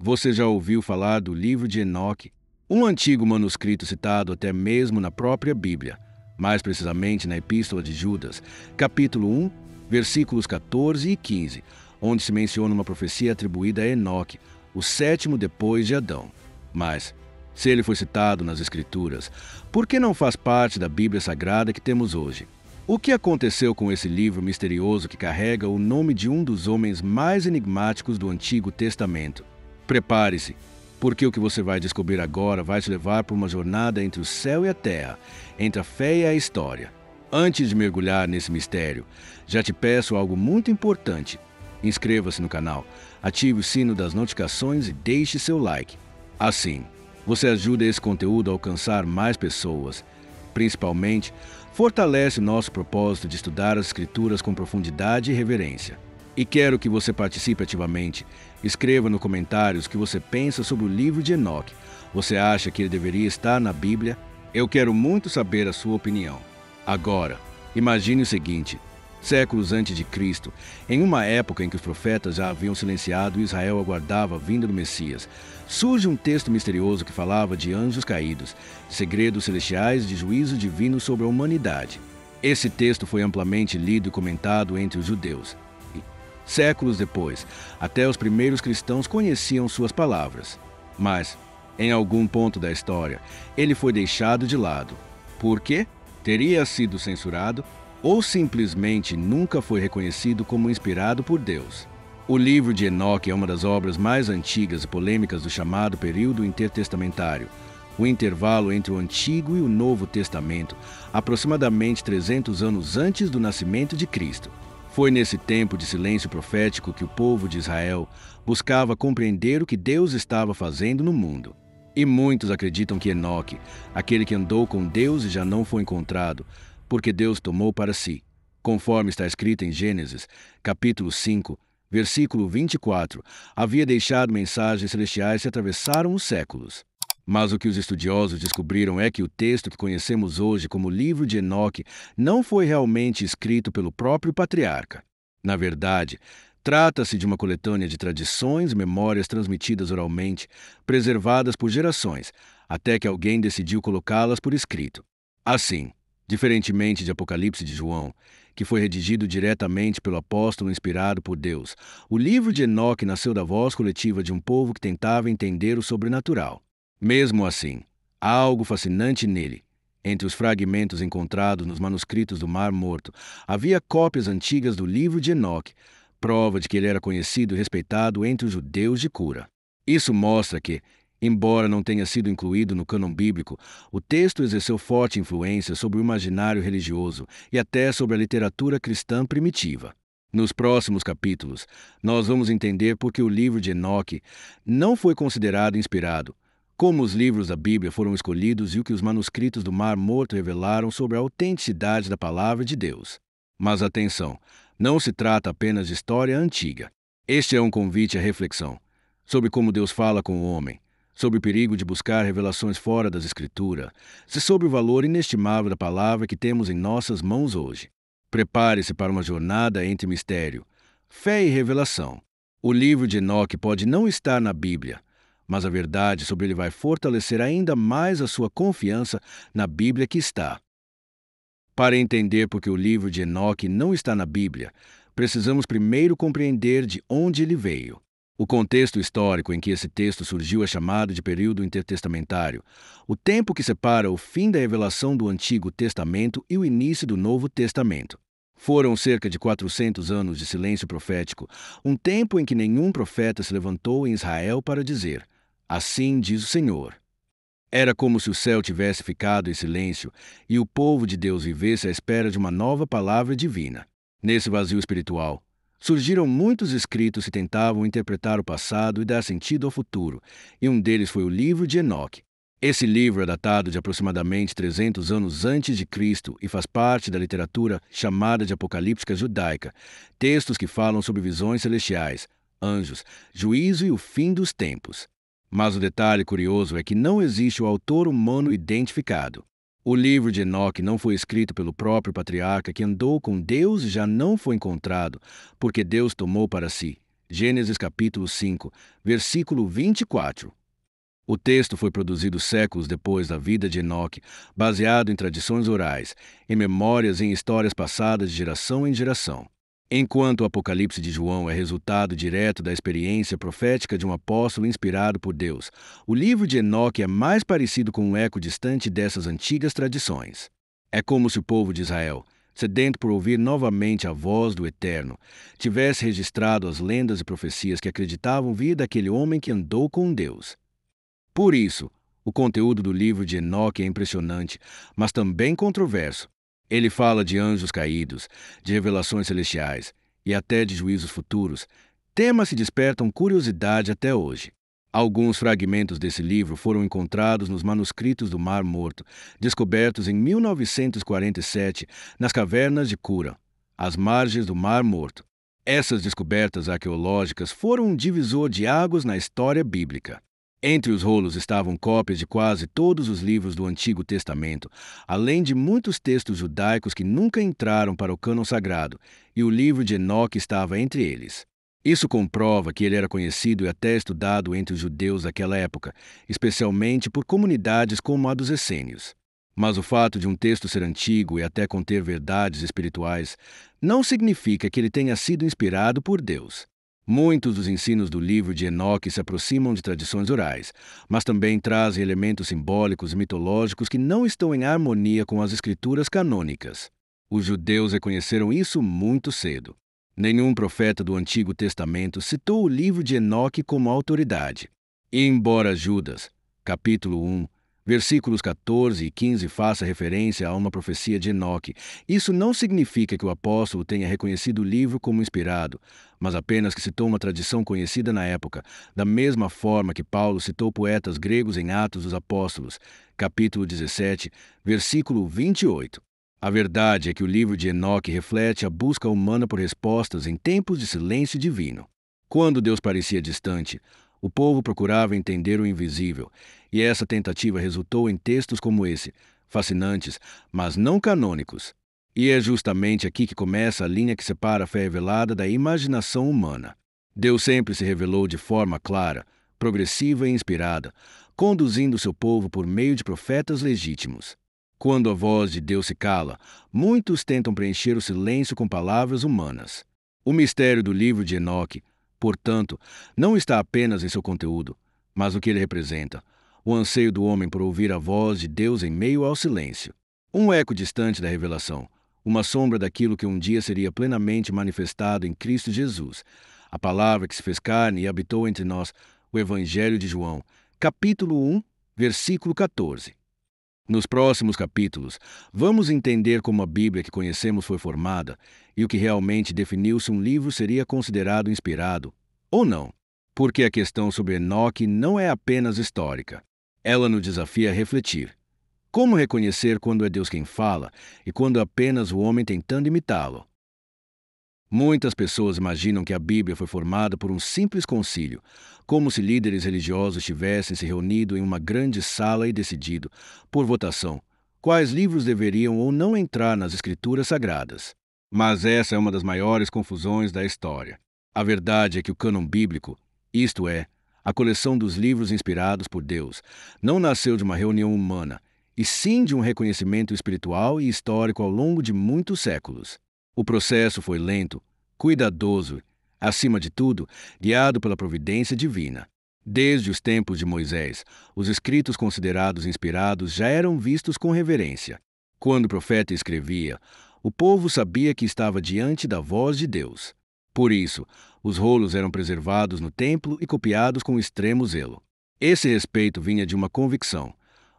Você já ouviu falar do livro de Enoque? Um antigo manuscrito citado até mesmo na própria Bíblia, mais precisamente na Epístola de Judas, capítulo 1, versículos 14 e 15, onde se menciona uma profecia atribuída a Enoque, o sétimo depois de Adão. Mas, se ele foi citado nas Escrituras, por que não faz parte da Bíblia Sagrada que temos hoje? O que aconteceu com esse livro misterioso que carrega o nome de um dos homens mais enigmáticos do Antigo Testamento? Prepare-se, porque o que você vai descobrir agora vai te levar por uma jornada entre o céu e a terra, entre a fé e a história. Antes de mergulhar nesse mistério, já te peço algo muito importante. Inscreva-se no canal, ative o sino das notificações e deixe seu like. Assim, você ajuda esse conteúdo a alcançar mais pessoas. Principalmente, fortalece o nosso propósito de estudar as Escrituras com profundidade e reverência. E quero que você participe ativamente. Escreva nos comentários o que você pensa sobre o livro de Enoque. Você acha que ele deveria estar na Bíblia? Eu quero muito saber a sua opinião. Agora, imagine o seguinte: séculos antes de Cristo, em uma época em que os profetas já haviam silenciado e Israel aguardava a vinda do Messias, surge um texto misterioso que falava de anjos caídos, segredos celestiais de juízo divino sobre a humanidade. Esse texto foi amplamente lido e comentado entre os judeus. Séculos depois, até os primeiros cristãos conheciam suas palavras. Mas, em algum ponto da história, ele foi deixado de lado. Por quê? Teria sido censurado ou simplesmente nunca foi reconhecido como inspirado por Deus. O livro de Enoque é uma das obras mais antigas e polêmicas do chamado período intertestamentário, o intervalo entre o Antigo e o Novo Testamento, aproximadamente 300 anos antes do nascimento de Cristo. Foi nesse tempo de silêncio profético que o povo de Israel buscava compreender o que Deus estava fazendo no mundo. E muitos acreditam que Enoque, aquele que andou com Deus e já não foi encontrado, porque Deus tomou para si, conforme está escrito em Gênesis, capítulo 5, versículo 24, havia deixado mensagens celestiais que atravessaram os séculos. Mas o que os estudiosos descobriram é que o texto que conhecemos hoje como livro de Enoque não foi realmente escrito pelo próprio patriarca. Na verdade, trata-se de uma coletânea de tradições e memórias transmitidas oralmente, preservadas por gerações, até que alguém decidiu colocá-las por escrito. Assim, diferentemente de Apocalipse de João, que foi redigido diretamente pelo apóstolo inspirado por Deus, o livro de Enoque nasceu da voz coletiva de um povo que tentava entender o sobrenatural. Mesmo assim, há algo fascinante nele. Entre os fragmentos encontrados nos manuscritos do Mar Morto, havia cópias antigas do livro de Enoque, prova de que ele era conhecido e respeitado entre os judeus de cura. Isso mostra que, embora não tenha sido incluído no cânon bíblico, o texto exerceu forte influência sobre o imaginário religioso e até sobre a literatura cristã primitiva. Nos próximos capítulos, nós vamos entender por que o livro de Enoque não foi considerado inspirado, como os livros da Bíblia foram escolhidos e o que os manuscritos do Mar Morto revelaram sobre a autenticidade da palavra de Deus. Mas atenção, não se trata apenas de história antiga. Este é um convite à reflexão sobre como Deus fala com o homem, sobre o perigo de buscar revelações fora das Escrituras, e sobre o valor inestimável da palavra que temos em nossas mãos hoje. Prepare-se para uma jornada entre mistério, fé e revelação. O livro de Enoque pode não estar na Bíblia, mas a verdade sobre ele vai fortalecer ainda mais a sua confiança na Bíblia que está. Para entender por que o livro de Enoque não está na Bíblia, precisamos primeiro compreender de onde ele veio. O contexto histórico em que esse texto surgiu é chamado de período intertestamentário, o tempo que separa o fim da revelação do Antigo Testamento e o início do Novo Testamento. Foram cerca de 400 anos de silêncio profético, um tempo em que nenhum profeta se levantou em Israel para dizer: "Assim diz o Senhor." Era como se o céu tivesse ficado em silêncio e o povo de Deus vivesse à espera de uma nova palavra divina. Nesse vazio espiritual, surgiram muitos escritos que tentavam interpretar o passado e dar sentido ao futuro, e um deles foi o livro de Enoque. Esse livro é datado de aproximadamente 300 anos antes de Cristo e faz parte da literatura chamada de apocalíptica judaica, textos que falam sobre visões celestiais, anjos, juízo e o fim dos tempos. Mas o detalhe curioso é que não existe o autor humano identificado. O livro de Enoque não foi escrito pelo próprio patriarca que andou com Deus e já não foi encontrado, porque Deus tomou para si, Gênesis capítulo 5, versículo 24. O texto foi produzido séculos depois da vida de Enoque, baseado em tradições orais, em memórias e em histórias passadas de geração em geração. Enquanto o Apocalipse de João é resultado direto da experiência profética de um apóstolo inspirado por Deus, o livro de Enoque é mais parecido com um eco distante dessas antigas tradições. É como se o povo de Israel, sedento por ouvir novamente a voz do Eterno, tivesse registrado as lendas e profecias que acreditavam vir daquele homem que andou com Deus. Por isso, o conteúdo do livro de Enoque é impressionante, mas também controverso. Ele fala de anjos caídos, de revelações celestiais e até de juízos futuros, temas que despertam curiosidade até hoje. Alguns fragmentos desse livro foram encontrados nos manuscritos do Mar Morto, descobertos em 1947 nas cavernas de Qumran, às margens do Mar Morto. Essas descobertas arqueológicas foram um divisor de águas na história bíblica. Entre os rolos estavam cópias de quase todos os livros do Antigo Testamento, além de muitos textos judaicos que nunca entraram para o cânon sagrado, e o livro de Enoque estava entre eles. Isso comprova que ele era conhecido e até estudado entre os judeus daquela época, especialmente por comunidades como a dos essênios. Mas o fato de um texto ser antigo e até conter verdades espirituais não significa que ele tenha sido inspirado por Deus. Muitos dos ensinos do livro de Enoque se aproximam de tradições orais, mas também trazem elementos simbólicos e mitológicos que não estão em harmonia com as escrituras canônicas. Os judeus reconheceram isso muito cedo. Nenhum profeta do Antigo Testamento citou o livro de Enoque como autoridade. E embora Judas, capítulo 1, versículos 14 e 15 faça referência a uma profecia de Enoque, isso não significa que o apóstolo tenha reconhecido o livro como inspirado, mas apenas que citou uma tradição conhecida na época, da mesma forma que Paulo citou poetas gregos em Atos dos Apóstolos, capítulo 17, versículo 28. A verdade é que o livro de Enoque reflete a busca humana por respostas em tempos de silêncio divino. Quando Deus parecia distante, o povo procurava entender o invisível, e essa tentativa resultou em textos como esse, fascinantes, mas não canônicos. E é justamente aqui que começa a linha que separa a fé revelada da imaginação humana. Deus sempre se revelou de forma clara, progressiva e inspirada, conduzindo seu povo por meio de profetas legítimos. Quando a voz de Deus se cala, muitos tentam preencher o silêncio com palavras humanas. O mistério do livro de Enoque, portanto, não está apenas em seu conteúdo, mas no que ele representa, o anseio do homem por ouvir a voz de Deus em meio ao silêncio. Um eco distante da revelação, uma sombra daquilo que um dia seria plenamente manifestado em Cristo Jesus, a palavra que se fez carne e habitou entre nós, o Evangelho de João, capítulo 1, versículo 14. Nos próximos capítulos, vamos entender como a Bíblia que conhecemos foi formada e o que realmente definiu se um livro seria considerado inspirado ou não. Porque a questão sobre Enoque não é apenas histórica. Ela nos desafia a refletir. Como reconhecer quando é Deus quem fala e quando é apenas o homem tentando imitá-lo? Muitas pessoas imaginam que a Bíblia foi formada por um simples concílio, como se líderes religiosos tivessem se reunido em uma grande sala e decidido, por votação, quais livros deveriam ou não entrar nas Escrituras Sagradas. Mas essa é uma das maiores confusões da história. A verdade é que o cânon bíblico, isto é, a coleção dos livros inspirados por Deus, não nasceu de uma reunião humana, e sim de um reconhecimento espiritual e histórico ao longo de muitos séculos. O processo foi lento, cuidadoso, acima de tudo, guiado pela providência divina. Desde os tempos de Moisés, os escritos considerados inspirados já eram vistos com reverência. Quando o profeta escrevia, o povo sabia que estava diante da voz de Deus. Por isso, os rolos eram preservados no templo e copiados com extremo zelo. Esse respeito vinha de uma convicção.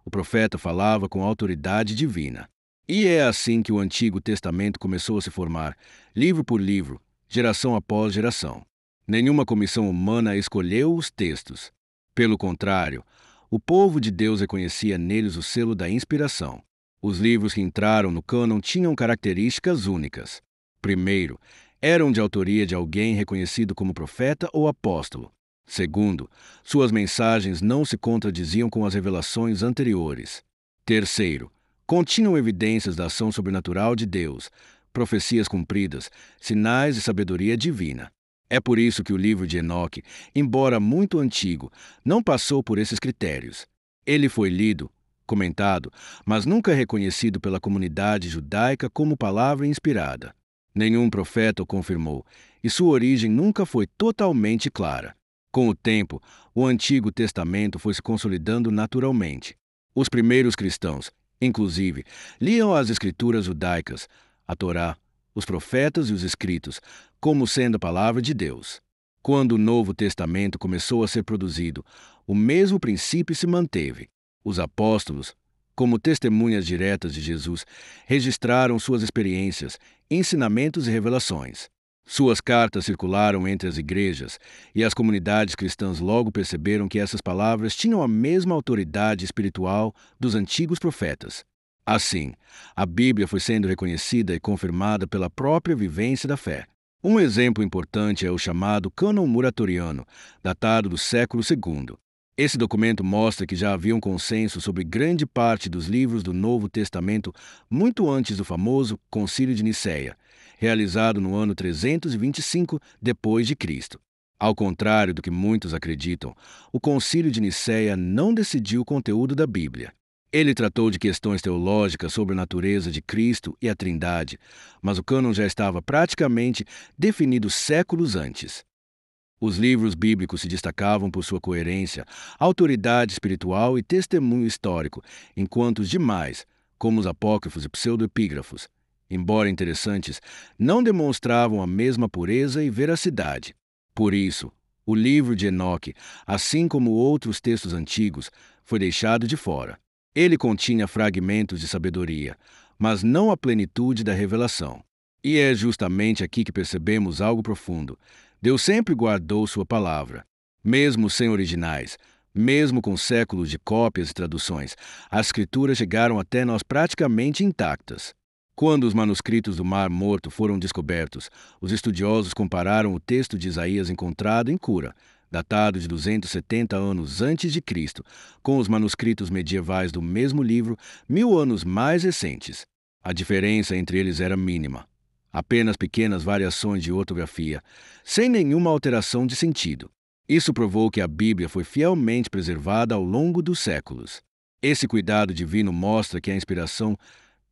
O profeta falava com autoridade divina. E é assim que o Antigo Testamento começou a se formar, livro por livro, geração após geração. Nenhuma comissão humana escolheu os textos. Pelo contrário, o povo de Deus reconhecia neles o selo da inspiração. Os livros que entraram no cânon tinham características únicas. Primeiro, eram de autoria de alguém reconhecido como profeta ou apóstolo. Segundo, suas mensagens não se contradiziam com as revelações anteriores. Terceiro, continham evidências da ação sobrenatural de Deus, profecias cumpridas, sinais de sabedoria divina. É por isso que o livro de Enoque, embora muito antigo, não passou por esses critérios. Ele foi lido, comentado, mas nunca reconhecido pela comunidade judaica como palavra inspirada. Nenhum profeta o confirmou, e sua origem nunca foi totalmente clara. Com o tempo, o Antigo Testamento foi se consolidando naturalmente. Os primeiros cristãos, inclusive, liam as escrituras judaicas, a Torá, os profetas e os escritos, como sendo a palavra de Deus. Quando o Novo Testamento começou a ser produzido, o mesmo princípio se manteve. Os apóstolos, como testemunhas diretas de Jesus, registraram suas experiências, ensinamentos e revelações. Suas cartas circularam entre as igrejas, e as comunidades cristãs logo perceberam que essas palavras tinham a mesma autoridade espiritual dos antigos profetas. Assim, a Bíblia foi sendo reconhecida e confirmada pela própria vivência da fé. Um exemplo importante é o chamado Cânon Muratoriano, datado do século II. Esse documento mostra que já havia um consenso sobre grande parte dos livros do Novo Testamento muito antes do famoso Concílio de Nicéia, realizado no ano 325 depois de Cristo. Ao contrário do que muitos acreditam, o Concílio de Nicéia não decidiu o conteúdo da Bíblia. Ele tratou de questões teológicas sobre a natureza de Cristo e a Trindade, mas o cânon já estava praticamente definido séculos antes. Os livros bíblicos se destacavam por sua coerência, autoridade espiritual e testemunho histórico, enquanto os demais, como os apócrifos e pseudoepígrafos, embora interessantes, não demonstravam a mesma pureza e veracidade. Por isso, o livro de Enoque, assim como outros textos antigos, foi deixado de fora. Ele continha fragmentos de sabedoria, mas não a plenitude da revelação. E é justamente aqui que percebemos algo profundo. Deus sempre guardou sua palavra. Mesmo sem originais, mesmo com séculos de cópias e traduções, as escrituras chegaram até nós praticamente intactas. Quando os manuscritos do Mar Morto foram descobertos, os estudiosos compararam o texto de Isaías encontrado em Cura, datado de 270 anos antes de Cristo, com os manuscritos medievais do mesmo livro, 1000 anos mais recentes. A diferença entre eles era mínima. Apenas pequenas variações de ortografia, sem nenhuma alteração de sentido. Isso provou que a Bíblia foi fielmente preservada ao longo dos séculos. Esse cuidado divino mostra que a inspiração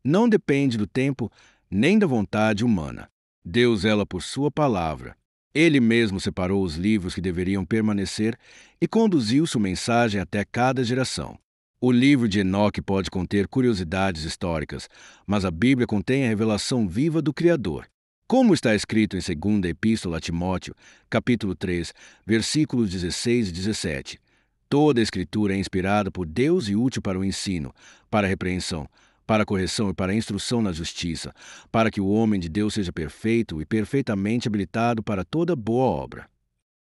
não depende do tempo nem da vontade humana. Deus zela por sua palavra. Ele mesmo separou os livros que deveriam permanecer e conduziu sua mensagem até cada geração. O livro de Enoque pode conter curiosidades históricas, mas a Bíblia contém a revelação viva do Criador. Como está escrito em 2ª Epístola a Timóteo, capítulo 3, versículos 16 e 17. Toda a Escritura é inspirada por Deus e útil para o ensino, para a repreensão, para a correção e para a instrução na justiça, para que o homem de Deus seja perfeito e perfeitamente habilitado para toda boa obra.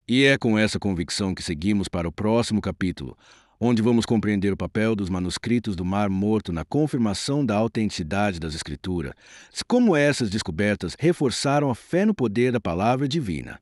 E é com essa convicção que seguimos para o próximo capítulo, onde vamos compreender o papel dos manuscritos do Mar Morto na confirmação da autenticidade das Escrituras, como essas descobertas reforçaram a fé no poder da palavra divina.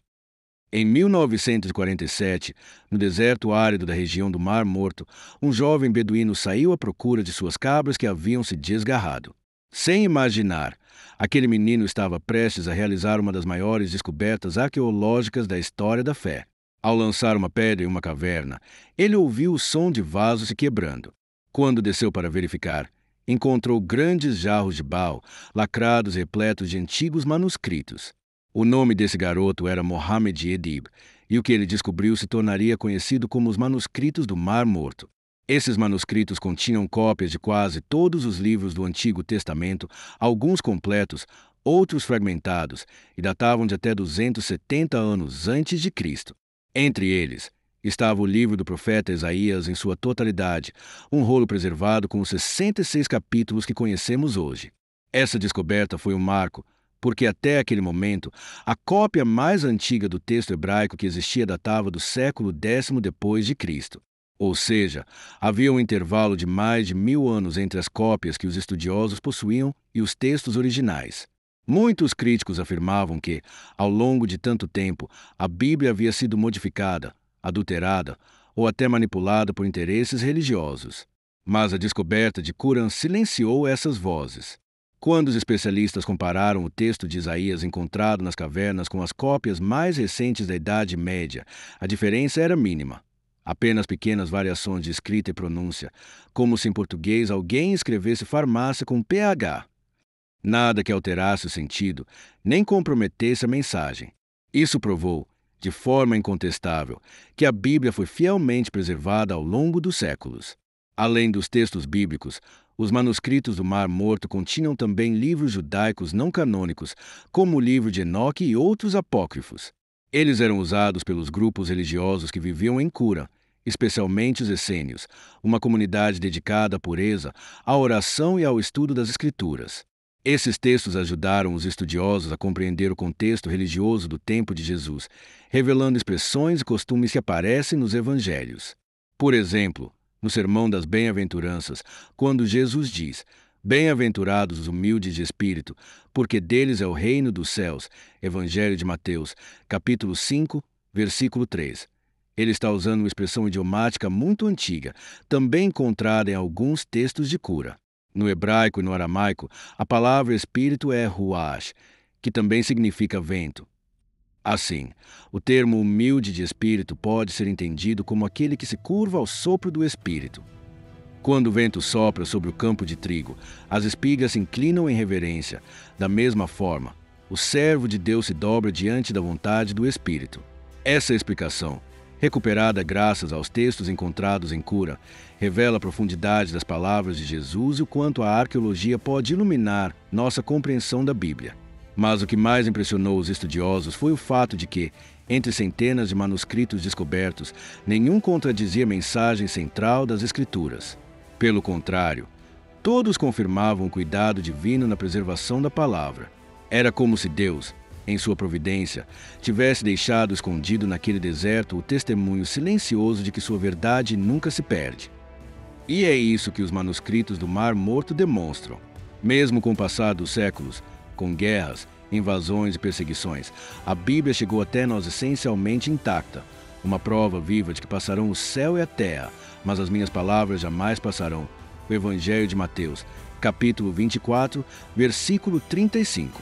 Em 1947, no deserto árido da região do Mar Morto, um jovem beduíno saiu à procura de suas cabras que haviam se desgarrado. Sem imaginar, aquele menino estava prestes a realizar uma das maiores descobertas arqueológicas da história da fé. Ao lançar uma pedra em uma caverna, ele ouviu o som de vasos se quebrando. Quando desceu para verificar, encontrou grandes jarros de barro, lacrados e repletos de antigos manuscritos. O nome desse garoto era Mohammed Edib, e o que ele descobriu se tornaria conhecido como os manuscritos do Mar Morto. Esses manuscritos continham cópias de quase todos os livros do Antigo Testamento, alguns completos, outros fragmentados, e datavam de até 270 anos antes de Cristo. Entre eles, estava o livro do profeta Isaías em sua totalidade, um rolo preservado com os 66 capítulos que conhecemos hoje. Essa descoberta foi um marco, porque até aquele momento, a cópia mais antiga do texto hebraico que existia datava do século X depois de Cristo. Ou seja, havia um intervalo de mais de 1000 anos entre as cópias que os estudiosos possuíam e os textos originais. Muitos críticos afirmavam que, ao longo de tanto tempo, a Bíblia havia sido modificada, adulterada ou até manipulada por interesses religiosos. Mas a descoberta de Qumran silenciou essas vozes. Quando os especialistas compararam o texto de Isaías encontrado nas cavernas com as cópias mais recentes da Idade Média, a diferença era mínima. Apenas pequenas variações de escrita e pronúncia, como se em português alguém escrevesse farmácia com PH. Nada que alterasse o sentido, nem comprometesse a mensagem. Isso provou, de forma incontestável, que a Bíblia foi fielmente preservada ao longo dos séculos. Além dos textos bíblicos, os manuscritos do Mar Morto continham também livros judaicos não canônicos, como o livro de Enoque e outros apócrifos. Eles eram usados pelos grupos religiosos que viviam em Cura, especialmente os essênios, uma comunidade dedicada à pureza, à oração e ao estudo das Escrituras. Esses textos ajudaram os estudiosos a compreender o contexto religioso do tempo de Jesus, revelando expressões e costumes que aparecem nos evangelhos. Por exemplo, no Sermão das Bem-aventuranças, quando Jesus diz: "Bem-aventurados os humildes de espírito, porque deles é o reino dos céus", Evangelho de Mateus, capítulo 5, versículo 3. Ele está usando uma expressão idiomática muito antiga, também encontrada em alguns textos de Cura. No hebraico e no aramaico, a palavra espírito é ruach, que também significa vento. Assim, o termo humilde de espírito pode ser entendido como aquele que se curva ao sopro do espírito. Quando o vento sopra sobre o campo de trigo, as espigas se inclinam em reverência. Da mesma forma, o servo de Deus se dobra diante da vontade do Espírito. Essa explicação, recuperada graças aos textos encontrados em Cura, revela a profundidade das palavras de Jesus e o quanto a arqueologia pode iluminar nossa compreensão da Bíblia. Mas o que mais impressionou os estudiosos foi o fato de que, entre centenas de manuscritos descobertos, nenhum contradizia a mensagem central das Escrituras. Pelo contrário, todos confirmavam o cuidado divino na preservação da palavra. Era como se Deus, em sua providência, tivesse deixado escondido naquele deserto o testemunho silencioso de que sua verdade nunca se perde. E é isso que os manuscritos do Mar Morto demonstram. Mesmo com o passar dos séculos, com guerras, invasões e perseguições, a Bíblia chegou até nós essencialmente intacta, uma prova viva de que passarão o céu e a terra, mas as minhas palavras jamais passarão. O Evangelho de Mateus, capítulo 24, versículo 35.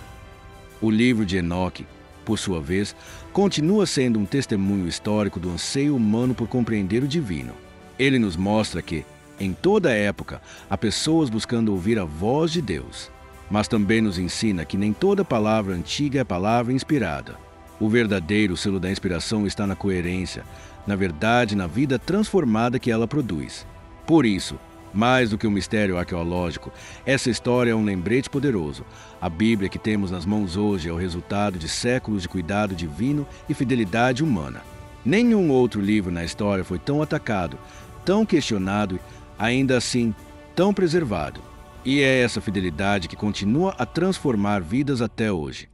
O livro de Enoque, por sua vez, continua sendo um testemunho histórico do anseio humano por compreender o divino. Ele nos mostra que, em toda época, há pessoas buscando ouvir a voz de Deus. Mas também nos ensina que nem toda palavra antiga é palavra inspirada. O verdadeiro selo da inspiração está na coerência, na verdade, na vida transformada que ela produz. Por isso, mais do que um mistério arqueológico, essa história é um lembrete poderoso. A Bíblia que temos nas mãos hoje é o resultado de séculos de cuidado divino e fidelidade humana. Nenhum outro livro na história foi tão atacado, tão questionado e, ainda assim, tão preservado. E é essa fidelidade que continua a transformar vidas até hoje.